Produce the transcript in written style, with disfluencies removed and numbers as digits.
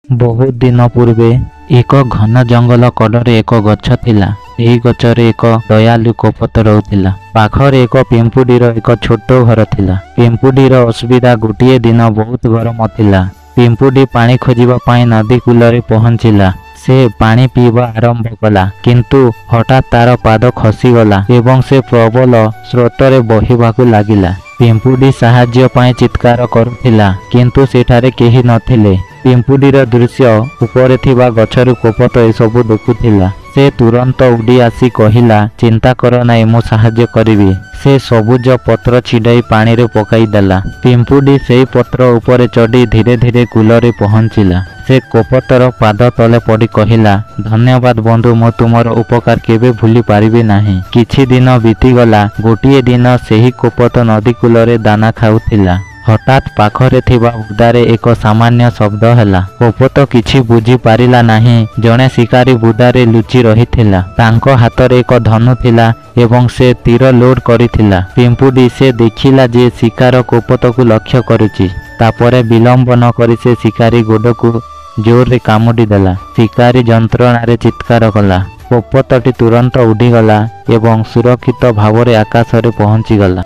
बहुत दिन पूर्वे एक घन जंगल कड़े एक गछ थिला। एही गछरे एक दयालु कपत रहुथिला। पाखरे एक पिंपुडीर एक छोट घर थिला। पिंपुडीर असुविधा गोटे दिन बहुत गरम थिला। पिंपुडी पानी खोजिबा पाई नदी कूलरे पहुंचिला। से पानी पीवा आरंभ कला, किंतु हठात तार पाद खसीगला एवं से प्रबल स्रोतरे बहिबाकू लागिला। पिंपुडी साहाय्य पाई चित्कार करुथिला, किंतु सेठारे केही नथिले। पिंपुडीर दृश्य उपरे थिबा गछरु कपत एसबु देखुथिला। से तुरंत उड़ी आसी कहिला, चिंता कर नाई, मु साहाय्य करिवि। से सबुज पत्र छिड़ाई पानी रे पकाई देला। पिंपुडी सेई पत्र उपरे चढ़ी धीरे धीरे कूलरे पहुंचिला। से कपतर पाद तले पड़ी कहिला, धन्यवाद बंधु, मु तुमर उपकार केबे भूली पारिबि नाही। किछि दिन बीतीगला। गोटिए दिन सेही कपत नदी कूलरे दाना खाउथिला। हठात पाखरे थिबा बुदारे एक सामान्य शब्द हैला। कपत किछि बुझी पारिला नाही। जणे शिकारी बुदारे लुचि रहिथिला। तांको हातरे एक धनु थिला एवं से तीर लोड करिथिला। पिंपुडी से देखिला जे शिकार कपत को लक्ष्य करुछि। तापरे विलंब न करि से शिकारी गोड़ को जोर रे कामुडी देला। शिकारी जंत्रणारे चित्कार कला। कपतटी तुरंत उड़ीगला एवं सुरक्षित भावरे आकाशरे पहुंची गला।